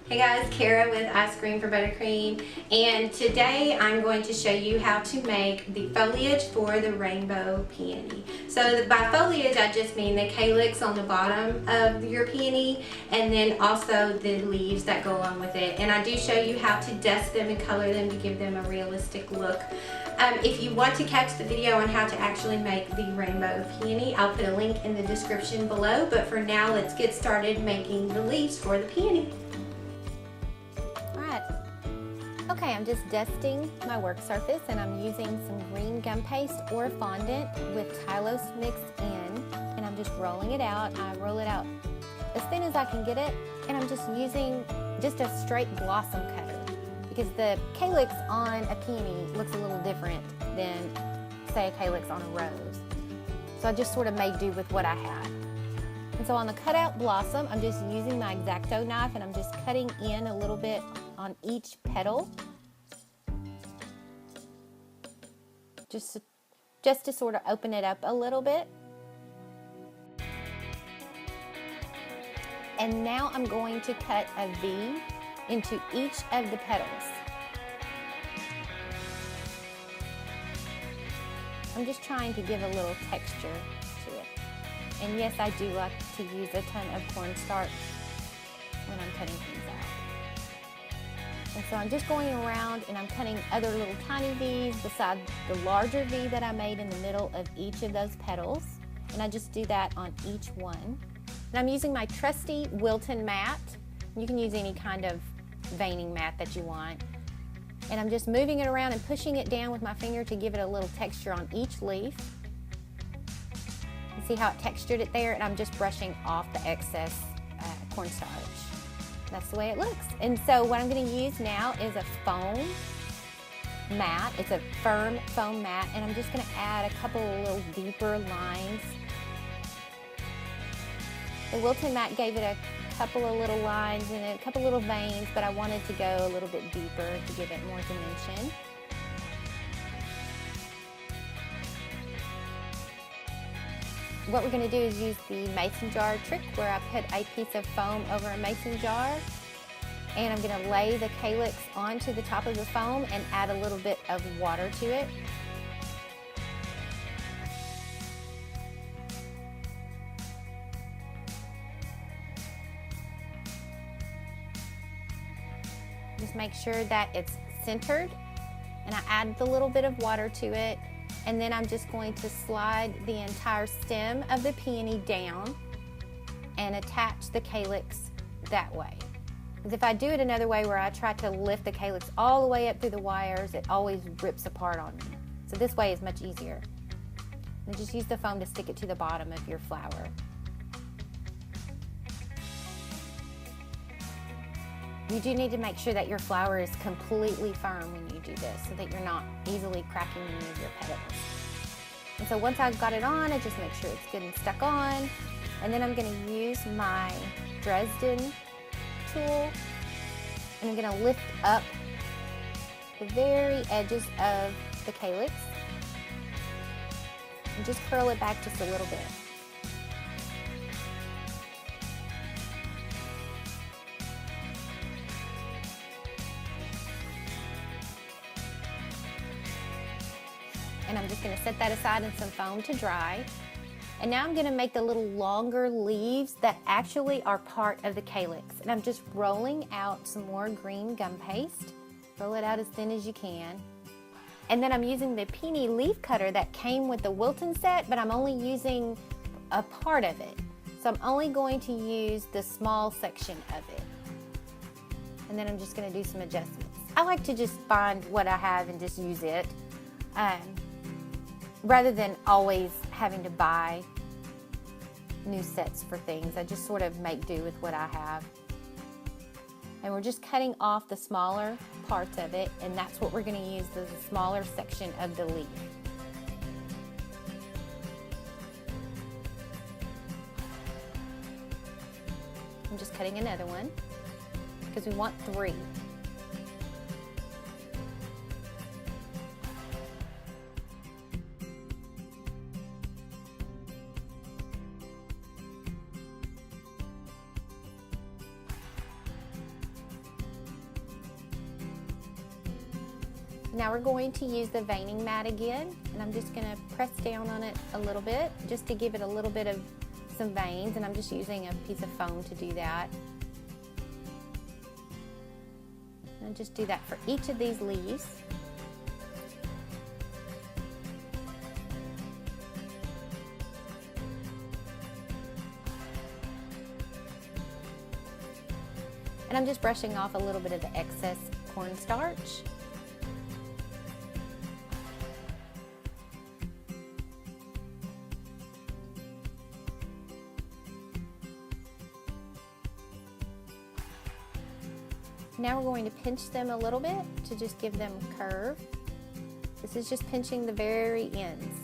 Hey guys, Kara with Ice Cream for Buttercream, and today I'm going to show you how to make the foliage for the rainbow peony. So by foliage I just mean the calyx on the bottom of your peony and then also the leaves that go along with it. And I do show you how to dust them and color them to give them a realistic look. If you want to catch the video on how to actually make the rainbow peony, I'll put a link in the description below, but for now let's get started making the leaves for the peony. Okay, I'm just dusting my work surface and I'm using some green gum paste or fondant with Tylose mixed in, and I'm just rolling it out. I roll it out as thin as I can get it, and I'm just using just a straight blossom cutter because the calyx on a peony looks a little different than, say, a calyx on a rose. So I just sort of made do with what I had. And so on the cutout blossom, I'm just using my X-Acto knife and I'm just cutting in a little bit on each petal, just to sort of open it up a little bit. And now I'm going to cut a V into each of the petals. I'm just trying to give a little texture to it. And yes, I do like to use a ton of cornstarch when I'm cutting things out. And so I'm just going around and I'm cutting other little tiny V's beside the larger V that I made in the middle of each of those petals. And I just do that on each one. And I'm using my trusty Wilton mat. You can use any kind of veining mat that you want. And I'm just moving it around and pushing it down with my finger to give it a little texture on each leaf. You see how it textured it there? And I'm just brushing off the excess cornstarch. That's the way it looks. And so what I'm going to use now is a foam mat. It's a firm foam mat, and I'm just going to add a couple of little deeper lines. The Wilton mat gave it a couple of little lines and a couple little veins, but I wanted to go a little bit deeper to give it more dimension. What we're going to do is use the mason jar trick where I put a piece of foam over a mason jar, and I'm going to lay the calyx onto the top of the foam and add a little bit of water to it. Just make sure that it's centered, and I add the little bit of water to it. And then I'm just going to slide the entire stem of the peony down and attach the calyx that way. Because if I do it another way where I try to lift the calyx all the way up through the wires, it always rips apart on me. So this way is much easier. And just use the foam to stick it to the bottom of your flower. You do need to make sure that your flower is completely firm when you do this so that you're not easily cracking any of your petals. And so once I've got it on, I just make sure it's good and stuck on. And then I'm going to use my Dresden tool, and I'm going to lift up the very edges of the calyx and just curl it back just a little bit. And I'm just going to set that aside in some foam to dry. And now I'm going to make the little longer leaves that actually are part of the calyx. And I'm just rolling out some more green gum paste. Roll it out as thin as you can. And then I'm using the peony leaf cutter that came with the Wilton set, but I'm only using a part of it. So I'm only going to use the small section of it. And then I'm just going to do some adjustments. I like to just find what I have and just use it. Rather than always having to buy new sets for things, I just sort of make do with what I have. And we're just cutting off the smaller parts of it, and that's what we're going to use as a smaller section of the leaf. I'm just cutting another one because we want 3. Now we're going to use the veining mat again, and I'm just going to press down on it a little bit just to give it a little bit of some veins, and I'm just using a piece of foam to do that. And just do that for each of these leaves. And I'm just brushing off a little bit of the excess cornstarch. Now we're going to pinch them a little bit to just give them curve. This is just pinching the very ends.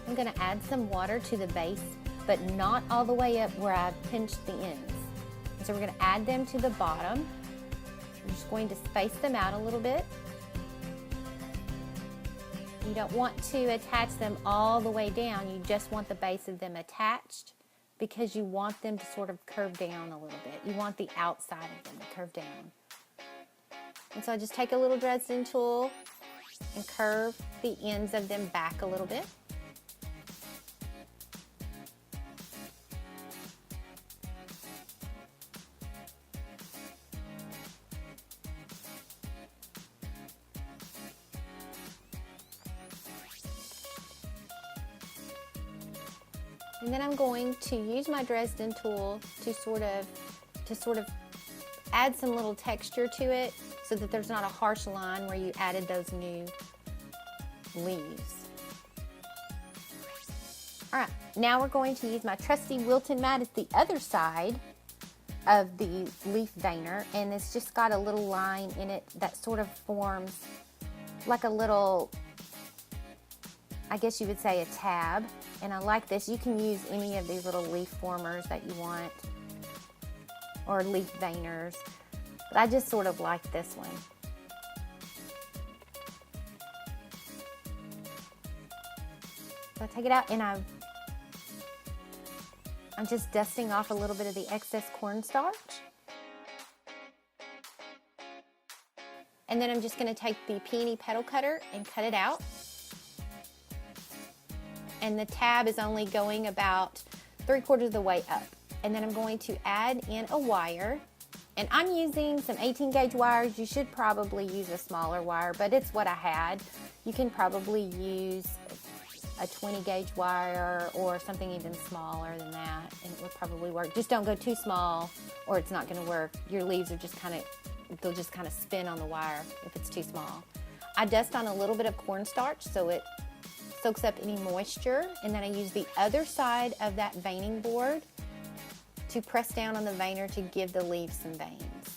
I'm going to add some water to the base, but not all the way up where I've pinched the ends. And so we're going to add them to the bottom. I'm just going to space them out a little bit. You don't want to attach them all the way down, you just want the base of them attached because you want them to sort of curve down a little bit. You want the outside of them to curve down. And so I just take a little Dresden tool and curve the ends of them back a little bit. And then I'm going to use my Dresden tool to sort of add some little texture to it so that there's not a harsh line where you added those new leaves. All right, now we're going to use my trusty Wilton mat at the other side of the leaf veiner, and it's just got a little line in it that sort of forms like a little, I guess you would say, a tab. And I like this. You can use any of these little leaf formers that you want, or leaf veiners, but I just sort of like this one. So I take it out and I'm just dusting off a little bit of the excess cornstarch. And then I'm just going to take the peony petal cutter and cut it out. And the tab is only going about 3/4 of the way up. And then I'm going to add in a wire. And I'm using some 18 gauge wires. You should probably use a smaller wire, but it's what I had. You can probably use a 20 gauge wire or something even smaller than that, and it would probably work. Just don't go too small or it's not going to work. Your leaves are just they'll just kind of spin on the wire if it's too small. I dust on a little bit of cornstarch so it soaks up any moisture, and then I use the other side of that veining board to press down on the veiner to give the leaves some veins.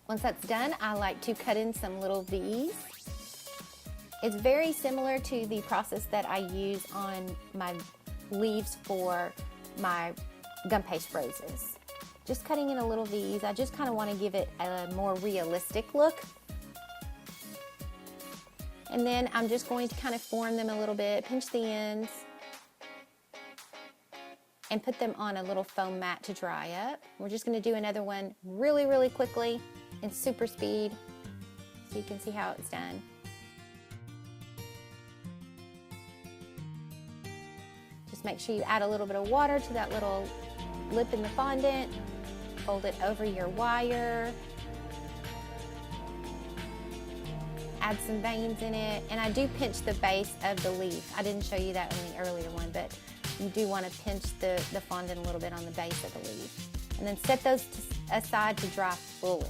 Once that's done, I like to cut in some little V's. It's very similar to the process that I use on my leaves for my gumpaste roses. Just cutting in a little V's. I just kind of want to give it a more realistic look. And then I'm just going to kind of form them a little bit, pinch the ends, and put them on a little foam mat to dry up. We're just going to do another one really, really quickly in super speed so you can see how it's done. Just make sure you add a little bit of water to that little lip in the fondant. Fold it over your wire. Add some veins in it, and I do pinch the base of the leaf. I didn't show you that in the earlier one, but you do want to pinch the fondant a little bit on the base of the leaf. And then set those aside to dry fully.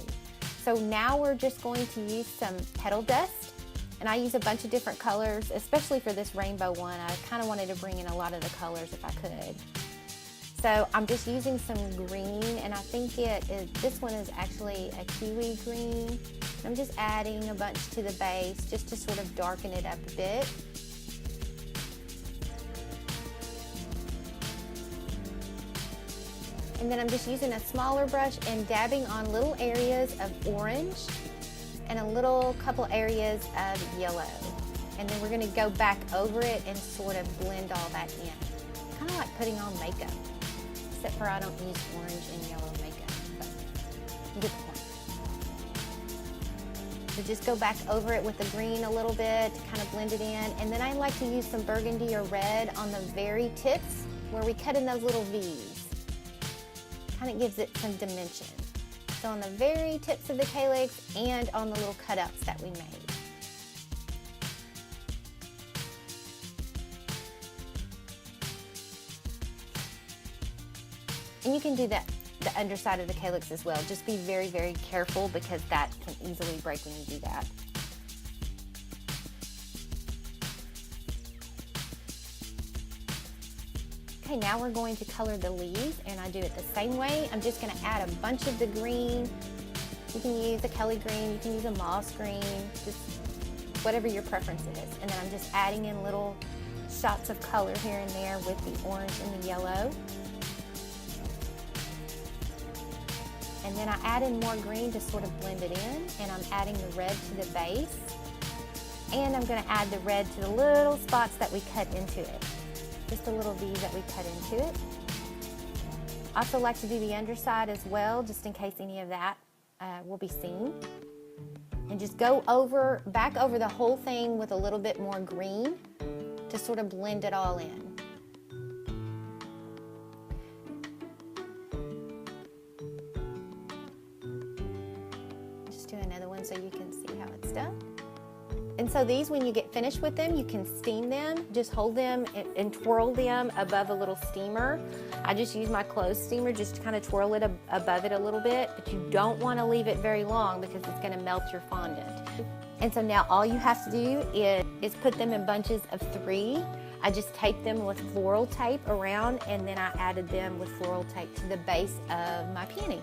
So now we're just going to use some petal dust, and I use a bunch of different colors, especially for this rainbow one. I kind of wanted to bring in a lot of the colors if I could. So I'm just using some green, and I think this one is actually a kiwi green. I'm just adding a bunch to the base just to sort of darken it up a bit. And And then I'm just using a smaller brush and dabbing on little areas of orange and a couple areas of yellow. And then we're gonna go back over it and sort of blend all that in. Kind of like putting on makeup, except for I don't use orange and yellow makeup, but you get the point. So just go back over it with the green a little bit to kind of blend it in. And then I like to use some burgundy or red on the very tips where we cut in those little V's. Kind of gives it some dimension. So on the very tips of the calyx and on the little cutouts that we made. And you can do that, the underside of the calyx as well. Just be very, very careful because that can easily break when you do that. Okay, now we're going to color the leaves, and I do it the same way. I'm just gonna add a bunch of the green. You can use a Kelly green, you can use a moss green, just whatever your preference is. And then I'm just adding in little shots of color here and there with the orange and the yellow. And then I add in more green to sort of blend it in, and I'm adding the red to the base. And I'm gonna add the red to the little spots that we cut into it. Just a little V that we cut into it. I also like to do the underside as well, just in case any of that will be seen. And just go back over the whole thing with a little bit more green to sort of blend it all in. Just do another one so you can see how it's done. And so these, when you get finished with them, you can steam them. Just hold them and twirl them above a little steamer. I just use my clothes steamer just to kind of twirl it above it a little bit, but you don't want to leave it very long because it's going to melt your fondant. And so now all you have to do is put them in bunches of 3. I just taped them with floral tape around, and then I added them with floral tape to the base of my peony.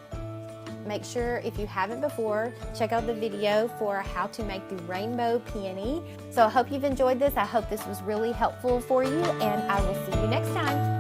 Make sure, if you haven't before, check out the video for how to make the rainbow peony. So I hope you've enjoyed this. I hope this was really helpful for you, and I will see you next time.